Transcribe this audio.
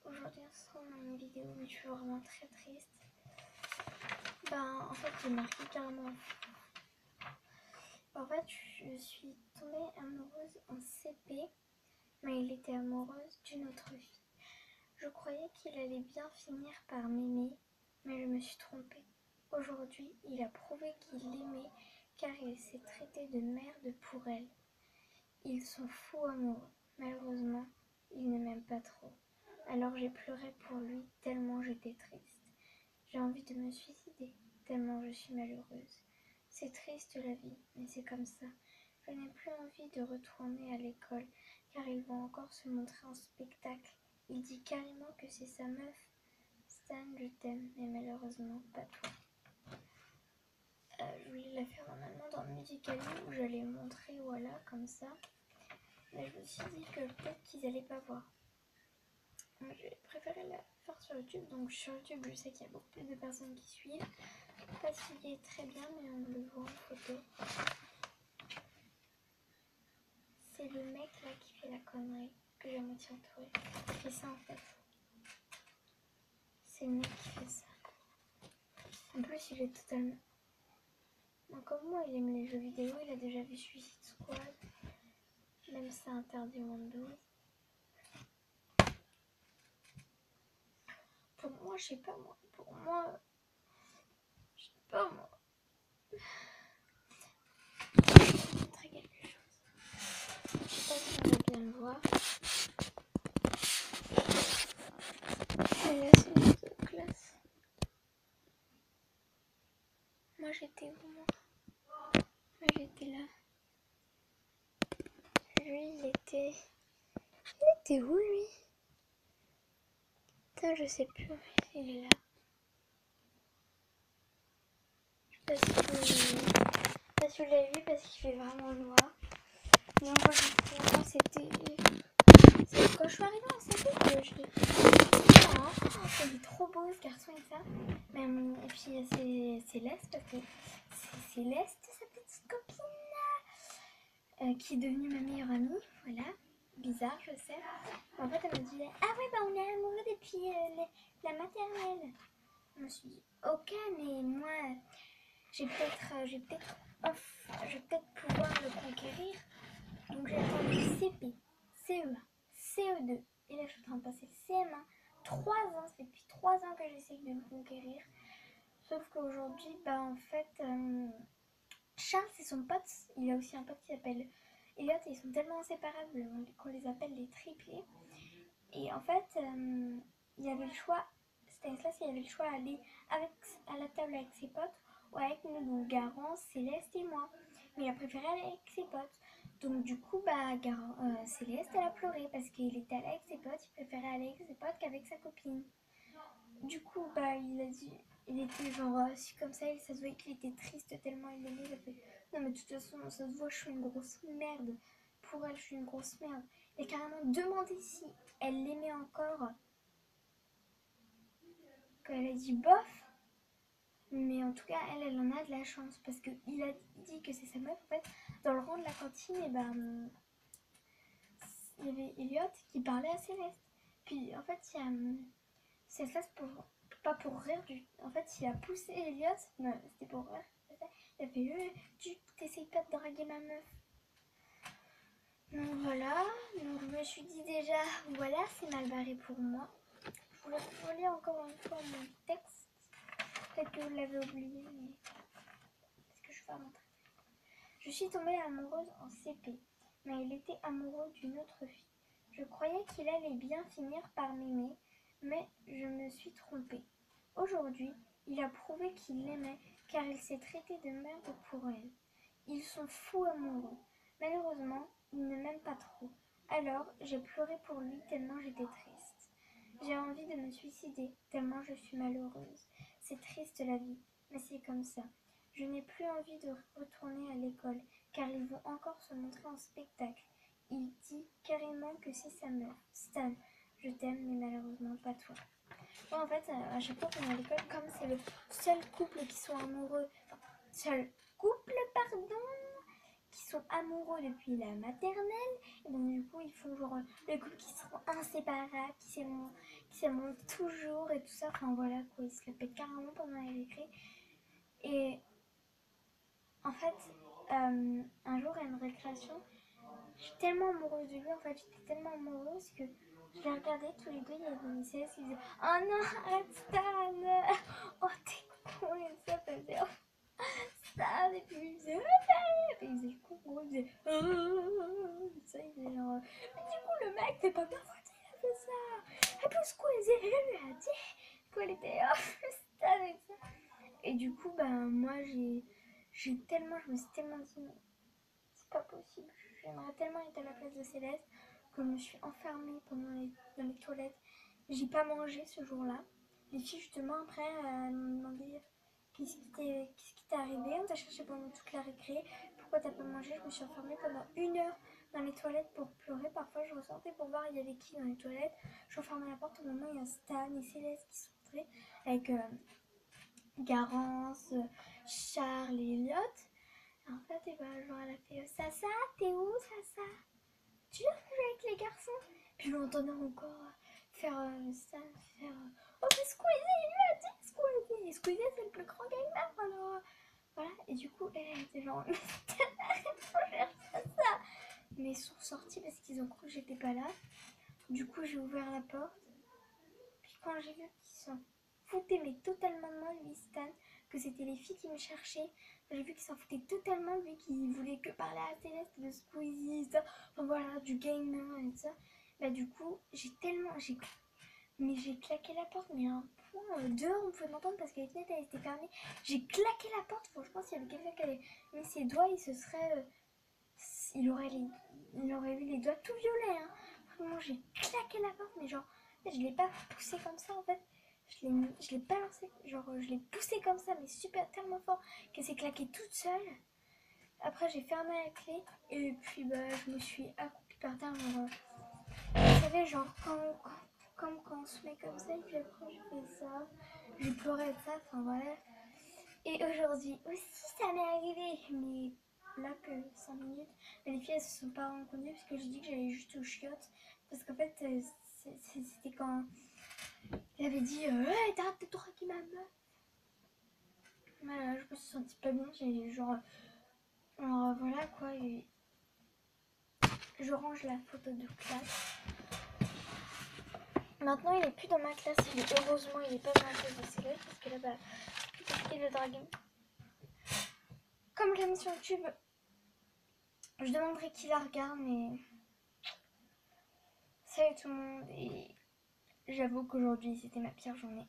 Aujourd'hui on se rend une vidéo où je suis vraiment très triste. En fait j'ai marqué carrément. En fait je suis tombée amoureuse en CP, mais il était amoureuse d'une autre fille. Je croyais qu'il allait bien finir par m'aimer, mais je me suis trompée. Aujourd'hui il a prouvé qu'il l'aimait car il s'est traité de merde pour elle. Ils sont fous amoureux. Malheureusement, il ne m'aime pas trop. Alors j'ai pleuré pour lui tellement j'étais triste. J'ai envie de me suicider tellement je suis malheureuse. C'est triste la vie, mais c'est comme ça. Je n'ai plus envie de retourner à l'école car ils vont encore se montrer en spectacle. Il dit carrément que c'est sa meuf. Stan, je t'aime, mais malheureusement pas toi. Je voulais la faire normalement dans Musical.ly où j'allais montrer, voilà, comme ça. Mais je me suis dit que peut-être qu'ils allaient pas voir. Moi, j'ai préféré la faire sur YouTube. Donc sur YouTube, je sais qu'il y a beaucoup plus de personnes qui suivent. Pas si il est très bien, mais on le voit en photo. C'est le mec là qui fait la connerie que j'ai à moitié entouré. Il fait ça en fait. C'est le mec qui fait ça. En plus, il est totalement... Comme moi, il aime les jeux vidéo. Il a déjà vu Suicide Squad. Même ça interdit moins de 12. Pour moi, je sais pas moi. Pour moi, je sais pas moi. Très quelque chose. Je sais pas si on va bien le voir. Et là, c'est une autre classe. Moi, j'étais où moi? Moi, j'étais là. Lui, il était... Il était où lui? Putain, je sais plus. Il est là. Je sais pas si vous l'avez vu parce qu'il fait vraiment noir. Mais en gros, c'était... C'est quand je suis arrivée en CP que je l'ai... Il est trop beau ce garçon et ça. Et puis c'est Céleste parce que c'est Céleste, sa petite copine là, qui est devenue ma meilleure amie. Voilà. Bizarre, je sais. En fait, elle me disait ah ouais, on est amoureux depuis la maternelle. Je me suis dit ok, mais moi je vais peut-être pouvoir le conquérir. Donc j'ai attendu CP, CE1, CE2 et là je suis en train de passer CM1. 3 ans, c'est depuis 3 ans que j'essaye de le conquérir. Sauf qu'aujourd'hui, en fait, Charles et son pote, il a aussi un pote qui s'appelle Elliot et ils sont tellement inséparables qu'on les appelle les triplés. Et en fait, il y avait le choix, Stanislas, il avait le choix d'aller à la table avec ses potes ou avec nous, donc Garance, Céleste et moi. Mais il a préféré aller avec ses potes. Donc du coup, Céleste, elle a pleuré parce qu'il était allé avec ses potes, il préférait aller avec ses potes qu'avec sa copine. Du coup, il a dit, il était genre, comme ça, ça se voyait qu'il était triste tellement il l'aimait. Il a fait, non mais de toute façon, ça se voit, je suis une grosse merde. Pour elle, je suis une grosse merde. Il a carrément demandé si elle l'aimait encore. Quand elle a dit bof. Mais en tout cas, elle en a de la chance parce qu'il a dit que c'est sa meuf. En fait, dans le rang de la cantine, il y avait Elliot qui parlait à Céleste. Puis en fait, il y a Céleste pas pour rire. En fait, il a poussé Elliot. Non, c'était pour rire. Il a fait tu t'essayes pas de draguer ma meuf. Donc voilà. Donc je me suis dit déjà, voilà, c'est mal barré pour moi. Je voulais relire encore une fois mon texte. Peut-être que vous l'avez oublié, mais est-ce que je vais rentrer? Je suis tombée amoureuse en CP, mais il était amoureux d'une autre fille. Je croyais qu'il allait bien finir par m'aimer, mais je me suis trompée. Aujourd'hui, il a prouvé qu'il l'aimait car il s'est traité de merde pour elle. Ils sont fous amoureux. Malheureusement, il ne m'aime pas trop. Alors, j'ai pleuré pour lui tellement j'étais triste. J'ai envie de me suicider tellement je suis malheureuse. C'est triste la vie, mais c'est comme ça. Je n'ai plus envie de retourner à l'école car ils vont encore se montrer en spectacle. Il dit carrément que c'est sa meuf. Stan, je t'aime mais malheureusement pas toi. En fait, à chaque fois qu'on est à l'école, comme c'est le seul couple qui sont amoureux, seul couple, pardon, qui sont amoureux depuis la maternelle. Et donc du coup ils font genre le couple qui seront inséparables, qui s'aimeront toujours et tout ça. Enfin voilà quoi, ils se la pètent carrément pendant les récré. Et en fait, un jour à une récréation, je suis tellement amoureuse de lui, en fait j'étais tellement amoureuse que je les regardais tous les deux, il y avait une CS qui disait oh non, arrête Stan, oh t'es con et ça faisait Stan, et puis il faisait et puis il faisait le con, gros, il faisait ça, il faisait genre mais du coup le mec c'est pas bien foutu, il a fait ça, et puis ce qu'on elle lui a dit qu'elle était Stan et ça. Et du coup ben moi je me suis tellement dit c'est pas possible, j'aimerais tellement être à la place de Céleste que je me suis enfermée dans les toilettes. J'ai pas mangé ce jour-là. Les filles justement après m'ont demandé qu'est-ce qui t'est arrivé, on t'a cherché pendant toute la récré, pourquoi t'as pas mangé. Je me suis enfermée pendant 1 heure dans les toilettes pour pleurer. Parfois je ressortais pour voir il y avait qui dans les toilettes. Je refermais la porte, au moment il y a Stan et Céleste qui sont entrés avec Garance, Charles et Elliot. En fait, et ben, genre, elle a fait Sasa, t'es où, Sasa? Tu viens jouer avec les garçons? Puis je l'entendais encore faire ça, faire oh, mais Squeezie, il lui a dit Squeezie! Et Squeezie, c'est le plus grand gamer, alors voilà. Et du coup, elle était genre, mais arrête de faire ça! Mais ils sont sortis parce qu'ils ont cru que j'étais pas là. Du coup, j'ai ouvert la porte. Puis quand j'ai vu qu'ils s'en foutaient, mais totalement de moi, lui, Stan, que c'était les filles qui me cherchaient. J'ai vu qu'il s'en foutait totalement, lui qui voulait que parler à Céleste de Squeezie, ça. Enfin voilà, du gamer et tout ça. Bah du coup, j'ai claqué la porte, mais à un point, dehors on pouvait m'entendre parce que les fenêtres elles étaient fermées. J'ai claqué la porte, franchement s'il y avait quelqu'un qui avait mis ses doigts, il aurait eu les doigts tout violets, hein. Vraiment j'ai claqué la porte, mais genre, je l'ai pas poussé comme ça en fait. Je l'ai balancé, genre je l'ai poussé comme ça, mais super tellement fort qu'elle s'est claquée toute seule. Après j'ai fermé la clé et puis bah je me suis accroupie par terre. Genre, vous savez, genre quand on se met comme ça et puis après je fais ça, j'ai pleuré de ça, enfin voilà. Et aujourd'hui aussi ça m'est arrivé, mais là que 5 minutes. Mais les filles elles se sont pas rendues compte parce que j'ai dit que j'allais juste aux chiottes. Parce qu'en fait c'était quand il avait dit hey, t'arrêtes de traquer ma meuf. Voilà, je me suis sentie pas bien, j'ai genre voilà quoi. Et je range la photo de classe. Maintenant il est plus dans ma classe, heureusement il est pas dans la classe de Céleste parce que là bah il le draguer. Comme je l'ai mis sur YouTube, je demanderai qui la regarde, mais salut tout le monde. Et j'avoue qu'aujourd'hui c'était ma pire journée.